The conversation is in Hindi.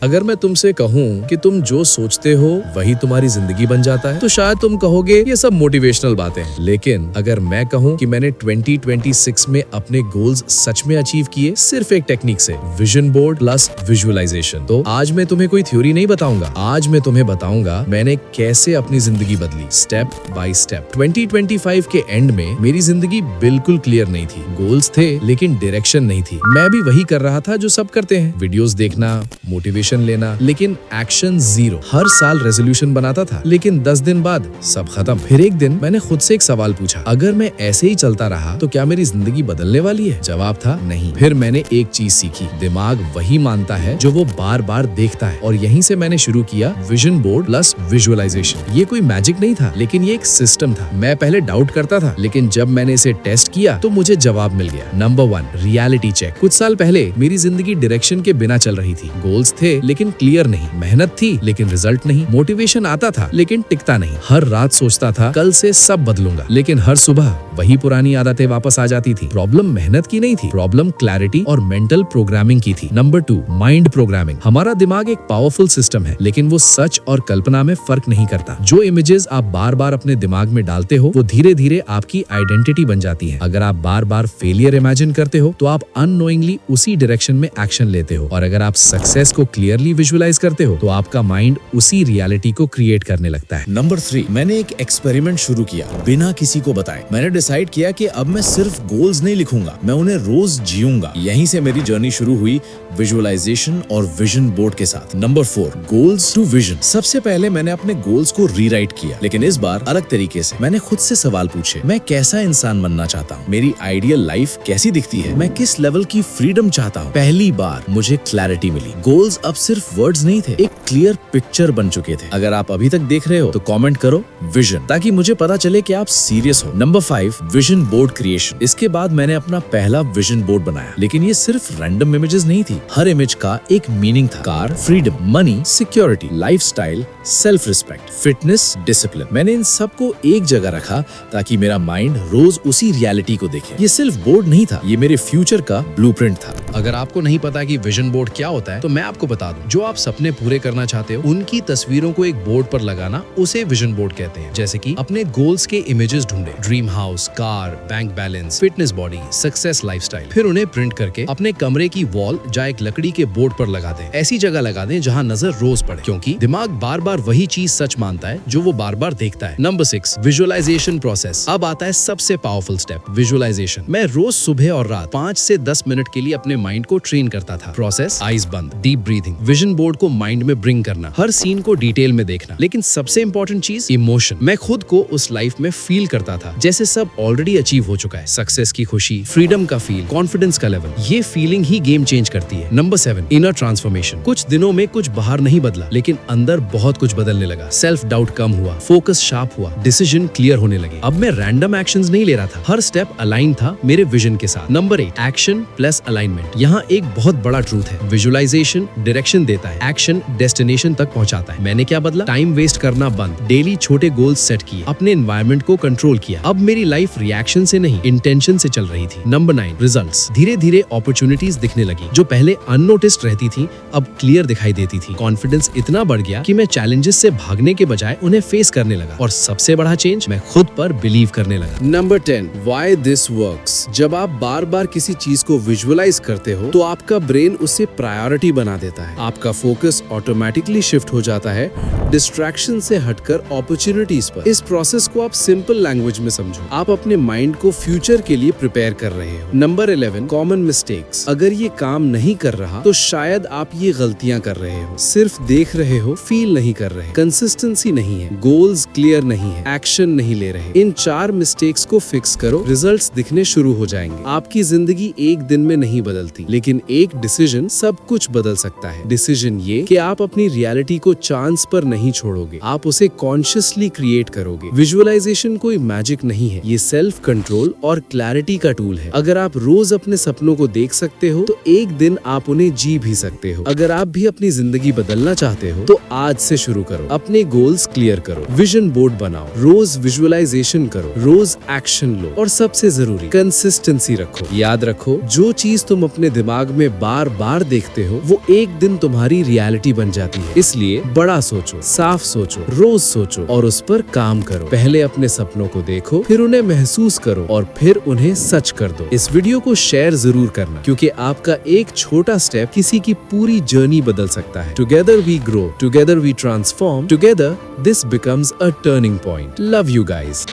अगर मैं तुमसे कहूँ कि तुम जो सोचते हो वही तुम्हारी जिंदगी बन जाता है तो शायद तुम कहोगे ये सब मोटिवेशनल बातें हैं। लेकिन अगर मैं कहूँ कि मैंने 2026 में अपने गोल्स सच में अचीव किए सिर्फ एक टेक्निक से, विजन बोर्ड प्लस विजुअलाइजेशन, तो आज मैं तुम्हें कोई थ्योरी नहीं बताऊंगा, आज मैं तुम्हें बताऊंगा मैंने कैसे अपनी जिंदगी बदली स्टेप बाय स्टेप। 2025 के एंड में मेरी जिंदगी बिल्कुल क्लियर नहीं थी, गोल्स थे लेकिन डायरेक्शन नहीं थी। मैं भी वही कर रहा था जो सब करते हैं, वीडियोस देखना, मोटिवेशन लेना, लेकिन एक्शन जीरो। हर साल रेजोल्यूशन बनाता था लेकिन 10 दिन बाद सब खत्म। फिर एक दिन मैंने खुद से एक सवाल पूछा, अगर मैं ऐसे ही चलता रहा तो क्या मेरी जिंदगी बदलने वाली है? जवाब था नहीं। फिर मैंने एक चीज सीखी, दिमाग वही मानता है जो वो बार बार देखता है, और यहीं से मैंने शुरू किया विजन बोर्ड प्लस विजुअलाइजेशन। ये कोई मैजिक नहीं था लेकिन ये एक सिस्टम था। मैं पहले डाउट करता था लेकिन जब मैंने इसे टेस्ट किया तो मुझे जवाब मिल गया। Number 1, reality check. कुछ साल पहले मेरी जिंदगी डायरेक्शन के बिना चल रही थी, गोल्स थे लेकिन क्लियर नहीं, मेहनत थी लेकिन रिजल्ट नहीं, मोटिवेशन आता था लेकिन टिकता नहीं। हर रात सोचता था कल से सब बदलूंगा, लेकिन हर सुबह वही पुरानी आदतें वापस आ जाती थी। प्रॉब्लम मेहनत की नहीं थी, प्रॉब्लम क्लैरिटी और मेंटल प्रोग्रामिंग की थी। Number 2, mind programming. हमारा दिमाग एक पावरफुल सिस्टम है लेकिन वो सच और कल्पना में फर्क नहीं करता। जो इमेजेस आप बार बार अपने दिमाग में डालते हो वो धीरे धीरे आपकी आइडेंटिटी बन जाती है। अगर आप बार बार फेलियर इमेजिन करते हो तो आप अननोइंगली उसी डायरेक्शन में एक्शन लेते हो, और अगर आप सक्सेस को क्लियरली विजुअलाइज करते हो तो आपका माइंड उसी रियलिटी को क्रिएट करने लगता है। नंबर 3, मैंने एक एक्सपेरिमेंट शुरू किया बिना किसी को बताए। मैंने डिसाइड किया कि अब मैं सिर्फ गोल्स नहीं लिखूंगा, मैं उन्हें रोज जीऊंगा। यहीं से मेरी जर्नी शुरू हुई विजुअलाइजेशन और विजन बोर्ड के साथ। Number 4, goals to vision. सबसे पहले मैंने अपने गोल्स को रीराइट किया, लेकिन इस बार अलग तरीके से। मैंने खुद से सवाल पूछे, मैं कैसा इंसान बनना चाहता हूँ, मेरी आइडियल लाइफ कैसी दिखती है, मैं किस लेवल की फ्रीडम चाहता हूँ। पहली बार मुझे क्लैरिटी मिली। गोल्स अब सिर्फ वर्ड्स नहीं थे, एक क्लियर पिक्चर बन चुके थे। अगर आप अभी तक देख रहे हो तो कमेंट करो विजन, ताकि मुझे पता चले कि आप सीरियस हो। Number 5, vision board creation. इसके बाद मैंने अपना पहला विजन बोर्ड बनाया, लेकिन ये सिर्फ रैंडम इमेजेस नहीं थी। हर इमेज का एक मीनिंग था। Car, freedom, money, security, lifestyle, self respect, fitness, discipline. मैंने इन सबको एक जगह रखा ताकि मेरा माइंड रोज उसी रियलिटी को देखे। ये सिर्फ बोर्ड नहीं था, ये मेरे फ्यूचर का ब्लूप्रिंट था। अगर आपको नहीं पता कि विजन बोर्ड क्या होता है तो मैं आपको बता दूं, जो आप सपने पूरे करना चाहते हो उनकी तस्वीरों को एक बोर्ड पर लगाना, उसे विजन बोर्ड कहते हैं। जैसे कि अपने गोल्स के इमेजेस ढूंढे, dream house, car, bank balance, fitness body, success lifestyle. फिर उन्हें प्रिंट करके अपने कमरे की वॉल या एक लकड़ी के बोर्ड पर लगा दें। ऐसी जगह लगा दें जहां नजर रोज पड़े, क्योंकि दिमाग बार बार वही चीज सच मानता है जो वो बार बार देखता है। Number 6, visualisation process. अब आता है सबसे पावरफुल स्टेप, विजुअलाइजेशन। मैं रोज सुबह और रात 5 से 10 मिनट के लिए अपने माइंड को ट्रेन करता था। प्रोसेस, आईज बंद, डीप ब्रीथिंग, विजन बोर्ड को माइंड में ब्रिंग करना, हर सीन को डिटेल में देखना। लेकिन सबसे इंपॉर्टेंट चीज, इमोशन। मैं खुद को उस लाइफ में फील करता था जैसे सब ऑलरेडी अचीव हो चुका है। सक्सेस की खुशी, फ्रीडम का फील, कॉन्फिडेंस का लेवल। ये फीलिंग ही गेम चेंज करती है। Number 7, inner transformation. कुछ दिनों में कुछ बाहर नहीं बदला, लेकिन अंदर बहुत कुछ बदलने लगा। सेल्फ डाउट कम हुआ, फोकस शार्प हुआ, डिसीजन क्लियर होने लगे। अब मैं रैंडम एक्शंस नहीं ले रहा था, हर स्टेप अलाइन था मेरे विजन के साथ। Number 8, action plus alignment. यहाँ एक बहुत बड़ा ट्रूथ है, विजुअलाइजेशन डायरेक्शन देता है, एक्शन डेस्टिनेशन तक पहुंचाता है। मैंने क्या बदला? टाइम वेस्ट करना बंद, डेली छोटे गोल्स सेट किए, अपने एनवायरनमेंट को कंट्रोल किया। अब मेरी लाइफ रिएक्शन से नहीं, इंटेंशन से चल रही थी। Number 9, results. धीरे धीरे अपॉर्चुनिटीज दिखने लगी, जो पहले अननोटिस्ड रहती थी अब क्लियर दिखाई देती थी। कॉन्फिडेंस इतना बढ़ गया कि मैं चैलेंजेस से भागने के बजाय उन्हें फेस करने लगा, और सबसे बड़ा चेंज, मैं खुद पर बिलीव करने लगा। Number 10, why this works. जब आप बार बार किसी चीज को विजुअलाइज करते हो तो आपका ब्रेन उसे प्रायोरिटी बना देता है। आपका फोकस ऑटोमेटिकली शिफ्ट हो जाता है डिस्ट्रैक्शन से हटकर अपॉर्चुनिटीज पर। इस प्रोसेस को आप सिंपल लैंग्वेज में समझो, आप अपने माइंड को फ्यूचर के लिए प्रिपेयर कर रहे हो। Number 11, common mistakes. अगर ये काम नहीं कर रहा तो शायद आप ये गलतियां कर रहे हो, सिर्फ देख रहे हो, फील नहीं कर रहे, कंसिस्टेंसी नहीं है, गोल्स क्लियर नहीं है, एक्शन नहीं ले रहे। इन 4 मिस्टेक्स को फिक्स करो, रिजल्ट्स दिखने शुरू हो जाएंगे। आपकी जिंदगी एक दिन में नहीं बदलती, लेकिन एक डिसीजन सब कुछ बदल सकता है। डिसीजन ये कि आप अपनी रियलिटी को चांस पर नहीं नहीं छोड़ोगे, आप उसे कॉन्शियसली क्रिएट करोगे। विजुअलाइजेशन कोई मैजिक नहीं है, ये सेल्फ कंट्रोल और क्लैरिटी का टूल है। अगर आप रोज अपने सपनों को देख सकते हो तो एक दिन आप उन्हें जी भी सकते हो। अगर आप भी अपनी जिंदगी बदलना चाहते हो तो आज से शुरू करो। अपने गोल्स क्लियर करो, विजन बोर्ड बनाओ, रोज विजुअलाइजेशन करो, रोज एक्शन लो और सबसे जरूरी कंसिस्टेंसी रखो। याद रखो, जो चीज तुम अपने दिमाग में बार बार देखते हो वो एक दिन तुम्हारी रियलिटी बन जाती है। इसलिए बड़ा सोचो, साफ सोचो, रोज सोचो और उस पर काम करो। पहले अपने सपनों को देखो, फिर उन्हें महसूस करो और फिर उन्हें सच कर दो। इस वीडियो को शेयर जरूर करना, क्योंकि आपका एक छोटा स्टेप किसी की पूरी जर्नी बदल सकता है। Together we grow, together we transform, together this becomes a turning point. Love you guys.